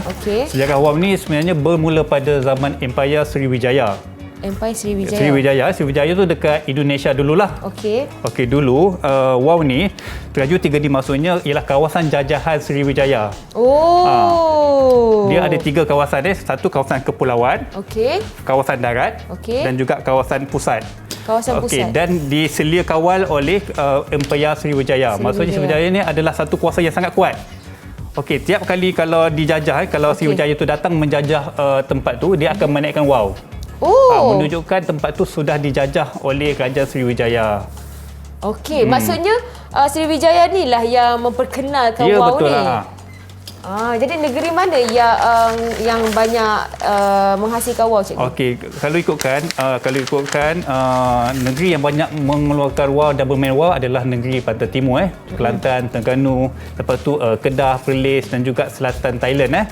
sejarah wow ni sebenarnya bermula pada zaman Empayar Sriwijaya. Empire Sriwijaya. Sriwijaya tu dekat Indonesia dululah. Okey, dulu wow ni Teraju 3 ni maksudnya ialah kawasan jajahan Sriwijaya. Dia ada 3 kawasan satu kawasan kepulauan, kawasan darat dan juga kawasan pusat. Pusat. Dan diselia kawal oleh Empayar Sriwijaya. Maksudnya Sriwijaya ni adalah satu kuasa yang sangat kuat. Okey, tiap kali kalau dijajah, kalau Sriwijaya tu datang menjajah tempat tu, dia akan menaikkan wow. Menunjukkan tempat tu sudah dijajah oleh Kerajaan Sriwijaya. Okey, maksudnya Sriwijaya ni lah yang memperkenalkan wow betul ni. Jadi negeri mana yang banyak menghasilkan wow cikgu? Okey, kalau ikutkan negeri yang banyak mengeluarkan wow dan bermain wow adalah negeri Pantai Timur Kelantan, Terengganu, lepas tu Kedah, Perlis dan juga selatan Thailand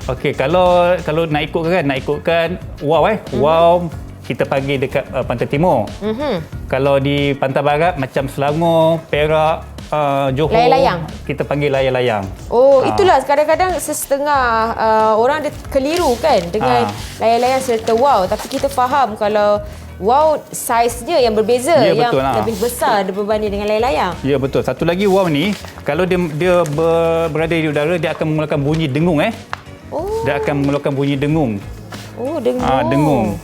Okey, kalau nak ikutkan wow wow kita panggil dekat Pantai Timur. Kalau di Pantai Barat macam Selangor, Perak, Johor, layang-layang. Kita panggil layang-layang. Itulah kadang-kadang setengah orang dia keliru kan dengan layang-layang serta wow. Tapi kita faham kalau wow saiznya yang berbeza, yang lebih besar berbanding dengan layang-layang. Ya, betul. Satu lagi wow ni, kalau dia berada di udara, dia akan mengeluarkan bunyi dengung Dia akan mengeluarkan bunyi dengung. Dengung.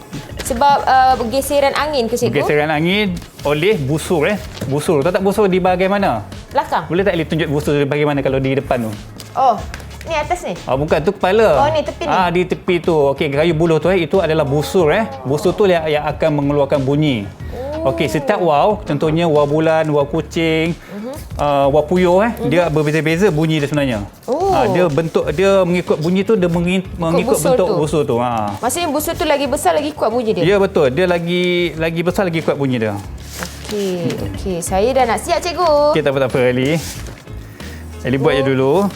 Sebab geseran angin ke cikgu? Geseran angin oleh busur Busur. Tahu tak busur di bahagian mana? Belakang. Boleh tak Eli tunjuk busur di bahagian mana kalau di depan tu? Ni atas ni? Bukan, tu kepala. Ni tepi ni. Di tepi tu. Okey, kayu buluh tu itu adalah busur Busur tu yang akan mengeluarkan bunyi. Okey, setiap wow, contohnya wow bulan, wow kucing, wow puyuh dia berbeza-beza bunyi dia sebenarnya. Dia bentuk dia mengikut bunyi tu, dia mengikut bentuk busur tu. Maksudnya busur tu lagi besar lagi kuat bunyi dia. Ya, betul. Dia lagi besar lagi kuat bunyi dia. Okey. Saya dah nak siap cikgu. Okey, tak apa Eli. Eli buat je dulu.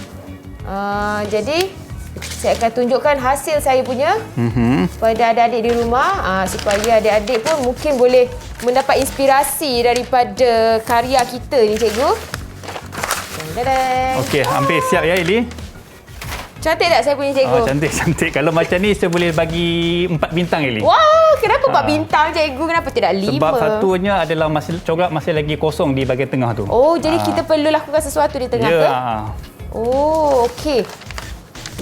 Jadi saya akan tunjukkan hasil saya punya kepada adik-adik di rumah supaya adik-adik pun mungkin boleh mendapat inspirasi daripada karya kita ni cikgu. Okey, hampir siap ya Eli. Cantik tak saya punya cikgu? Cantik. Kalau macam ni saya boleh bagi 4 bintang Eli. Wah, kenapa 4 bintang cikgu? Kenapa tidak 5? Sebab satunya adalah corak masih lagi kosong di bahagian tengah tu. Oh, jadi kita perlu lakukan sesuatu di tengah ke? Oh, okey.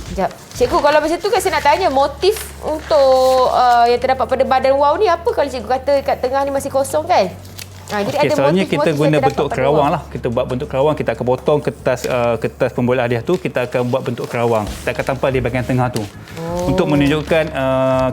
Sekejap. Cikgu, kalau macam tu kan saya nak tanya, motif untuk yang terdapat pada badan wow ni apa kalau cikgu kata kat tengah ni masih kosong kan? Jadi ada soalnya motif-motif kita yang guna terdapat bentuk pada kerawang wow. lah. Kita buat bentuk kerawang, kita akan potong kertas pembola hadiah tu, kita akan buat bentuk kerawang. Kita akan tampal di bahagian tengah tu. Untuk menunjukkan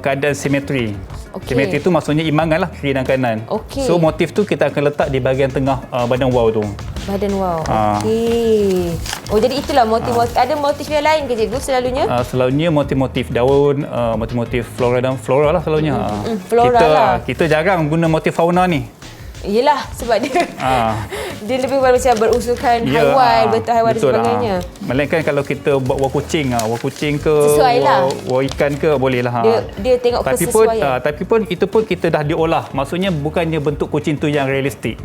keadaan simetri. Okey. Simetri tu maksudnya imbangan lah, kiri dan kanan. Okey. So motif tu kita akan letak di bahagian tengah badan wow tu. Badan wow. Okey. Oh, jadi itulah motif-motif. Ada motif yang lain ke cikgu selalunya? Selalunya motif-motif daun, motif-motif flora dan flora lah selalunya. Flora lah. Kita jarang guna motif fauna ni. Yelah, sebab dia dia lebih macam berusulkan haiwan, bentuk haiwan dan sebagainya. Melainkan kalau kita buat wall kucing ke sesuai lah. wall ikan ke boleh lah. Dia tengok kesesuaian. Tapi pun itu pun kita dah diolah. Maksudnya bukannya bentuk kucing tu yang realistik.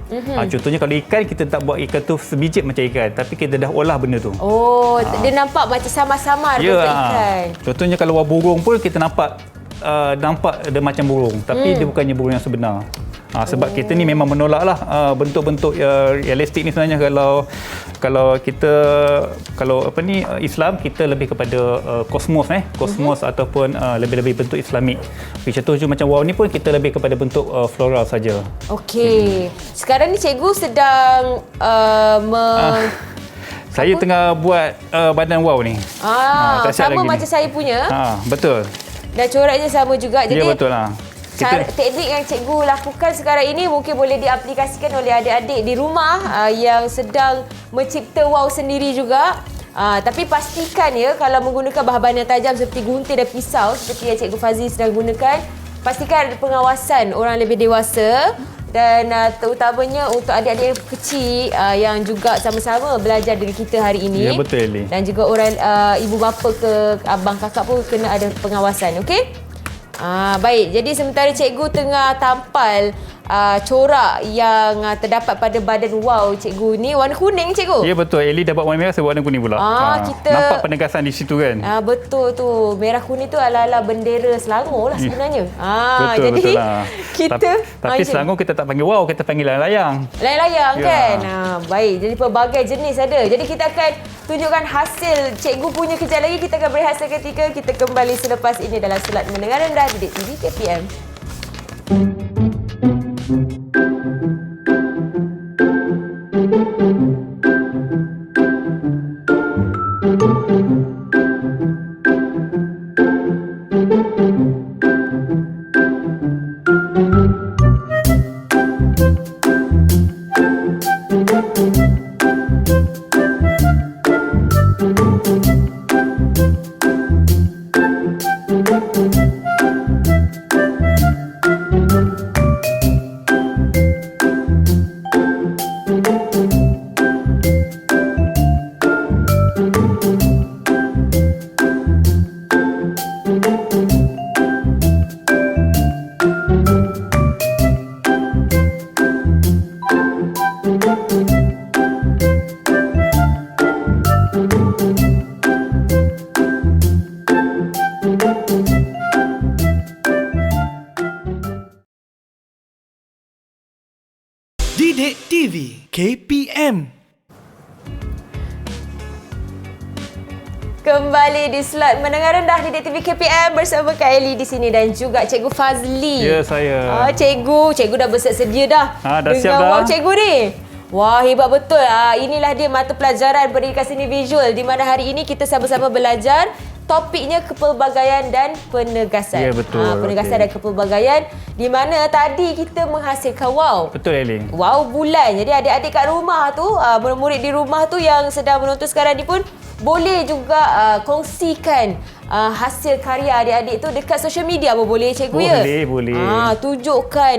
Contohnya kalau ikan, kita tak buat ikan tu sebiji macam ikan, tapi kita dah olah benda tu. Oh, dia nampak macam sama-sama bentuk ikan. Contohnya kalau wall burung pun kita nampak dia macam burung, tapi dia bukannya burung yang sebenar. Sebab kita ni memang menolaklah bentuk-bentuk realistik ni sebenarnya. Kalau Islam, kita lebih kepada kosmos ataupun lebih-lebih bentuk Islamik. Contoh macam wow ni pun kita lebih kepada bentuk floral saja. Okey. Sekarang ni cikgu sedang saya tengah buat badan wow ni. Sama macam saya punya. Betul. Dan coraknya sama juga. Jadi ya, betul lah. Teknik yang cikgu lakukan sekarang ini mungkin boleh diaplikasikan oleh adik-adik di rumah yang sedang mencipta wow sendiri juga. Tapi pastikan ya, kalau menggunakan bahan-bahan yang tajam seperti gunting dan pisau seperti yang Cikgu Fazli sedang gunakan, pastikan ada pengawasan orang lebih dewasa dan terutamanya untuk adik-adik yang kecil yang juga sama-sama belajar dengan kita hari ini. Ya, betul Eli. Dan juga orang ibu bapa ke abang kakak pun kena ada pengawasan, okey? Baik, jadi sementara cikgu tengah tampal corak yang terdapat pada badan wow cikgu ni, warna kuning cikgu? Ya, betul. Eli dah buat warna merah, saya buat warna kuning pula. Nampak penegasan di situ kan? Betul tu. Merah kuning tu ala-ala bendera Selangor lah sebenarnya. Betul, jadi betul lah. kita tapi Selangor kita tak panggil wow, kita panggil layang-layang. Layang-layang kan? Baik, jadi pelbagai jenis ada. Jadi kita akan tunjukkan hasil cikgu punya kejap lagi. Kita akan berehat seketika. Kita kembali selepas ini dalam Selat Mendengar Rendah Didik TV KPM. Didik TV KPM. Kembali di Slot Mendengar Rendah Didik TV KPM bersama Kak Eli di sini dan juga Cikgu Fazli. Ya, saya. Cikgu dah bersedia dah. Dah siap dah. Wow, cikgu ni. Wah, hebat betul. Inilah dia mata pelajaran pendidikan seni visual di mana hari ini kita sama-sama belajar topiknya kepelbagaian dan penegasan. Ya, betul. Penegasan dan kepelbagaian di mana tadi kita menghasilkan wow. Betul, Eli. Wow bulan. Jadi adik-adik kat rumah tu, murid di rumah tu yang sedang menonton sekarang ni pun boleh juga kongsikan hasil karya adik-adik tu dekat social media pun boleh cikgu ya? Boleh. Tunjukkan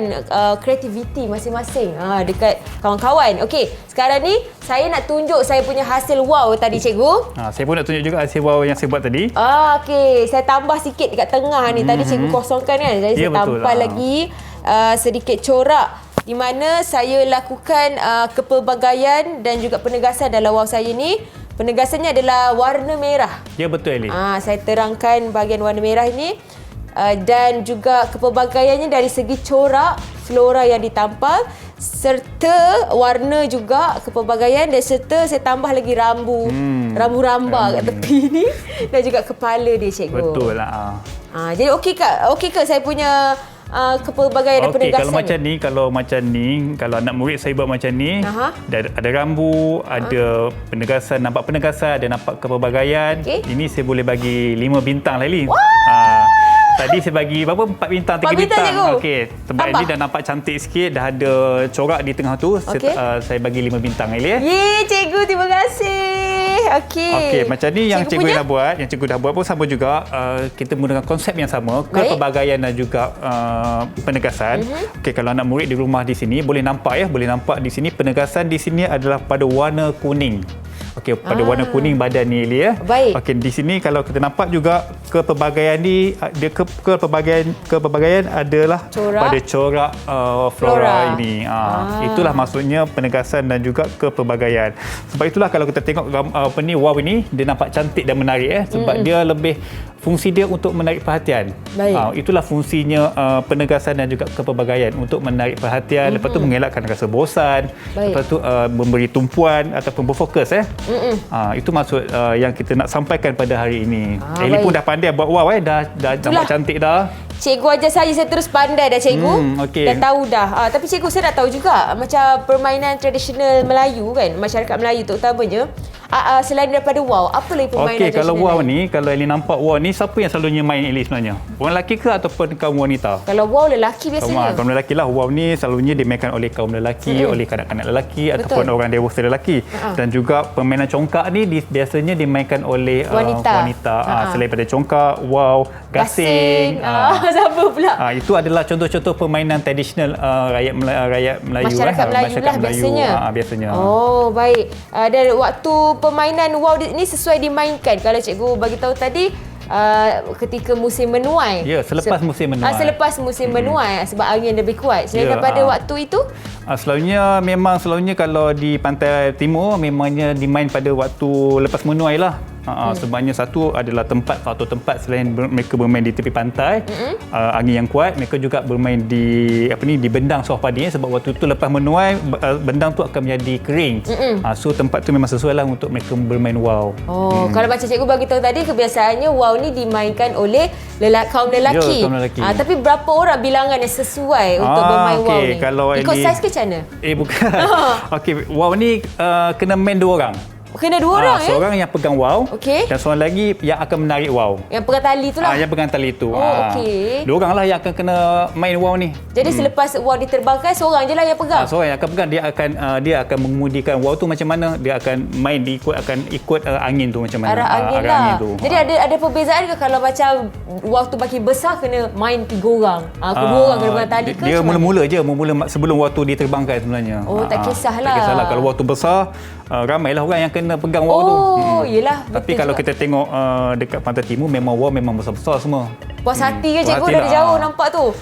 kreativiti masing-masing dekat kawan-kawan. Okey, sekarang ni saya nak tunjuk saya punya hasil wow tadi cikgu. Saya pun nak tunjuk juga hasil wow yang saya buat tadi. Okey, saya tambah sikit dekat tengah ni. Tadi cikgu kosongkan kan. Jadi saya tambah lagi sedikit corak di mana saya lakukan kepelbagaian dan juga penegasan dalam wow saya ni. penegasannya adalah warna merah. Ya, betul Eli. Saya terangkan bahagian warna merah ini dan juga kepelbagaiannya dari segi corak flora yang ditampal serta warna juga kepelbagaian dan serta saya tambah lagi rambu-ramba kat tepi ni dan juga kepala dia cikgu. Betul lah. Jadi okey ke saya punya kepelbagaian dan penegasan Kalau macam ni, kalau anak murid saya buat macam ni, ada rambu, ada penegasan, nampak penegasan, ada nampak kepelbagaian. Ini saya boleh bagi 5 bintang lah Eli. Tadi saya bagi berapa? 4 bintang, 3 bintang. Okey, sebab ini dah nampak cantik sikit, dah ada corak di tengah tu. Saya bagi 5 bintang Eli. Cikgu, terima kasih. Okey, macam ni yang cikgu dah buat pun sama juga. Kita menggunakan konsep yang sama, kepelbagaian dan juga penegasan. Okey, kalau anak murid di rumah di sini boleh nampak di sini penegasan di sini adalah pada warna kuning. Okey, pada warna kuning badan ni Eli ya. Baik. Okey, di sini kalau kita nampak juga kepelbagaian ni, dia kepelbagaian adalah pada corak flora ini. Itulah maksudnya penegasan dan juga kepelbagaian. Sebab itulah kalau kita tengok wow ini, dia nampak cantik dan menarik sebab dia lebih fungsi dia untuk menarik perhatian. Itulah fungsinya penegasan dan juga kepelbagaian, untuk menarik perhatian, lepas tu mengelakkan rasa bosan, lepas tu memberi tumpuan ataupun berfokus itu maksud yang kita nak sampaikan pada hari ini. Eli pun dah pandai buat wow dah nampak cantik dah. Cikgu ajar saya terus pandai dah cikgu. Dah tahu dah. Tapi cikgu saya nak tahu juga macam permainan tradisional Melayu kan, masyarakat Melayu terutamanya. Selain daripada wow, apa lagi permainan tradisional? Kalau wow ni, kalau Eli nampak wow ni, siapa yang selalunya main Eli sebenarnya? Orang lelaki ke ataupun kaum wanita? Kalau wow lelaki biasanya. Kaum lelaki lah. Wow ni selalunya dimainkan oleh kaum lelaki, oleh kanak-kanak lelaki ataupun orang dewasa lelaki. Dan juga permainan congkak ni biasanya dimainkan oleh wanita. Selain daripada congkak, wow, gasing. Siapa pula? Itu adalah contoh-contoh permainan tradisional rakyat Melayu. Masyarakat Melayu lah biasanya. Oh, baik. Dan waktu permainan wow ini sesuai dimainkan. Kalau cikgu bagi tahu tadi ketika musim menuai. Ya, selepas musim menuai. Selepas musim menuai sebab angin lebih kuat. Selain daripada waktu itu? Selalunya kalau di pantai timur memangnya dimain pada waktu lepas menuai lah. Sebabnya satu adalah faktor tempat selain mereka bermain di tepi pantai, angin yang kuat, mereka juga bermain di bendang sawah padi sebab waktu itu lepas menuai bendang tu akan menjadi kering. So tempat tu memang sesuai lah untuk mereka bermain wow. Kalau macam cikgu bagi tahu tadi, kebiasaannya wow ni dimainkan oleh kaum lelaki. Ya, kaum lelaki. Tapi berapa orang bilangan yang sesuai untuk bermain wow ni? Ikut saiz ke macam mana? Bukan. Wow ni kena main 2 orang. Kena 2 orang seorang yang pegang wow, dan seorang lagi yang akan menarik wow. Yang pegang tali tu lah. Yang pegang tali tu. 2 orang lah yang akan kena main wow ni. Jadi selepas wow diterbangkan, seorang je lah yang pegang. Seorang yang akan pegang, dia akan mengemudikan wow tu macam mana, dia akan main ikut angin tu macam mana. Arah angin lah. Tu. Jadi ada perbezaan ke kalau macam wow tu makin besar kena main 3 orang? Kedua orang kena pegang tali ke? Dia mula-mula je, sebelum wow tu diterbangkan sebenarnya. Tak kisahlah. Tak kisahlah kalau wow tu besar, ramailah orang yang kena pegang wow tu. Yelah. Tapi kalau kita tengok dekat pantai timur memang wow memang besar-besar semua. Puas hati ke cikgu dari jauh nampak tu.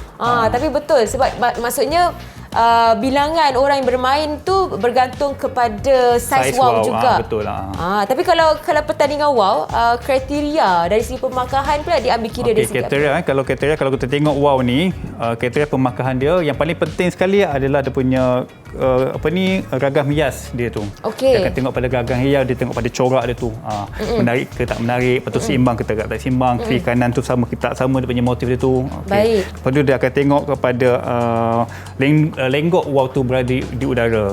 Tapi betul sebab maksudnya bilangan orang yang bermain tu bergantung kepada saiz wow juga. Betul lah. Tapi kalau pertandingan wow, kriteria dari segi pemakahan pula diambil kira dari segi kriteria. Kalau kita tengok wow ni, kriteria pemakahan dia yang paling penting sekali adalah dia punya ragam hias dia tu. Dia akan tengok pada ragam hias, dia tengok pada corak dia tu. Menarik ke tak menarik, lepas tu seimbang ke tak seimbang, kiri kanan tu sama ke tak sama dia punya motif dia tu. Baik. Lepas tu dia akan tengok kepada lenggok wow tu berada di udara.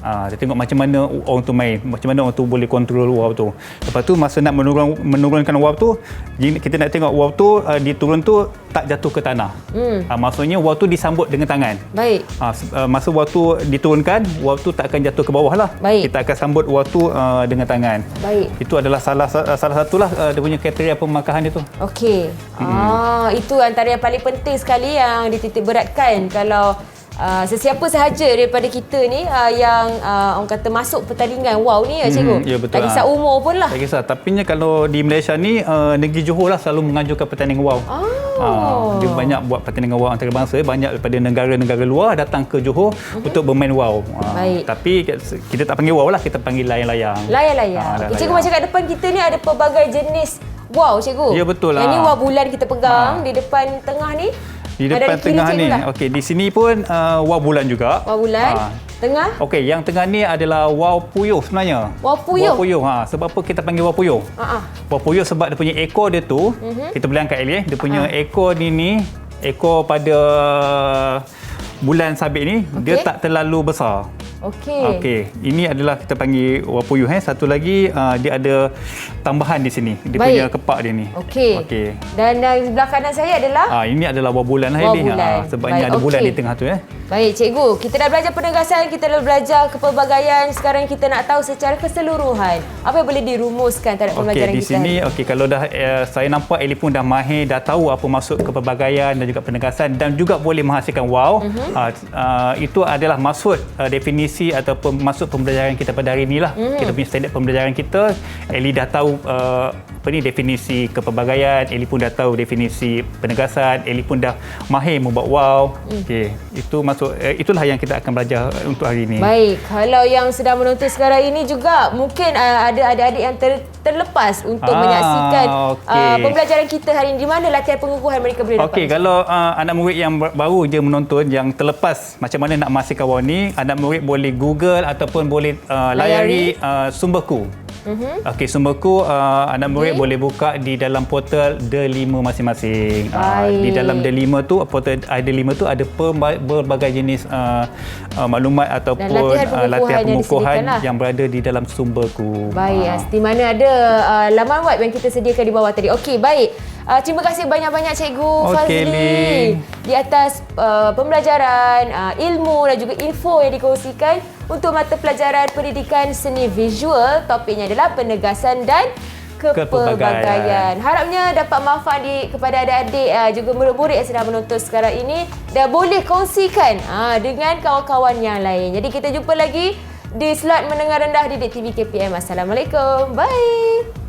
Dia tengok macam mana orang tu main, macam mana orang tu boleh kontrol wow tu. Lepas tu masa nak menurunkan wow tu, kita nak tengok wow tu diturun tu tak jatuh ke tanah. Maksudnya wow tu disambut dengan tangan. Baik. Masa wow tu diturunkan, wow tu tak akan jatuh ke bawah lah. Baik. Kita akan sambut wow tu dengan tangan. Baik. Itu adalah salah satulah dia punya kriteria pemakahan dia tu. Okey. Itu antara yang paling penting sekali yang dititik beratkan kalau sesiapa sahaja daripada kita ni yang orang kata masuk pertandingan WOW ni cikgu. Ya, betul. Tak kisah umur pun lah. Tak kisah. Tapi kalau di Malaysia ni negeri Johor lah selalu menganjurkan pertandingan WOW. Dia banyak buat pertandingan WOW antarabangsa, banyak daripada negara-negara luar datang ke Johor untuk bermain WOW. Baik. Tapi kita tak panggil WOW lah, kita panggil layang-layang. Layar-layar. Okay, cikgu, macam kat depan kita ni ada pelbagai jenis WOW, cikgu. Ya, betul lah. Yang ni WOW bulan kita pegang di depan tengah ni. Di depan tengah ni. Okey, di sini pun WOW bulan juga. WOW bulan. Tengah. Okey, yang tengah ni adalah WOW puyuh sebenarnya. WOW puyuh. WOW puyuh. Sebab apa kita panggil WOW puyuh? WOW puyuh sebab dia punya ekor dia tu, kita boleh angkat Eli, dia punya ekor ni ekor pada bulan sabit ni dia tak terlalu besar. Okey. Ini adalah kita panggil WOW puyuh. Satu lagi dia ada tambahan di sini. Dia punya kepak dia ni. Okey. Dan sebelah kanan saya adalah ini adalah WOW bulan lah ini. Sebab ini ada bulan di tengah tu Baik, cikgu. Kita dah belajar penegasan, kita dah belajar kepelbagaian. Sekarang kita nak tahu secara keseluruhan apa yang boleh dirumuskan terhadap pembelajaran di kita. Di sini, kalau dah saya nampak Eli pun dah mahir, dah tahu apa maksud kepelbagaian dan juga penegasan dan juga boleh menghasilkan WOW. Itu adalah maksud definisi ataupun maksud pembelajaran kita pada hari inilah. Kita punya standard pembelajaran kita. Eli dah tahu definisi kepelbagaian, Eli pun dah tahu definisi penegasan, Eli pun dah mahir membuat WOW. Itu itulah yang kita akan belajar untuk hari ini. Baik, kalau yang sedang menonton sekarang ini juga mungkin ada adik-adik yang terlepas untuk menyaksikan pembelajaran kita hari ini. Di mana latihan pengukuhan mereka boleh dapat? Okey, kalau anak murid yang baru je menonton, yang terlepas macam mana nak menghasilkan WOW ni, anak murid boleh Google ataupun boleh layari sumberku. Okey, sumberku anak murid boleh buka di dalam portal D5 masing-masing. Di dalam D5 tu, portal D5 tu ada berbagai jenis maklumat ataupun latihan pengukuhan yang berada di dalam sumberku. Baik, di mana ada laman web yang kita sediakan di bawah tadi. Okey, baik. Terima kasih banyak-banyak Cikgu Fazli di atas pembelajaran, ilmu dan juga info yang dikongsikan untuk mata pelajaran pendidikan seni visual. Topiknya adalah penegasan dan kepelbagaian. Harapnya dapat manfaat kepada adik-adik juga murid-murid yang sedang menonton sekarang ini dan boleh kongsikan dengan kawan-kawan yang lain. Jadi kita jumpa lagi di slot mendengar rendah Didik TV KPM. Assalamualaikum. Bye.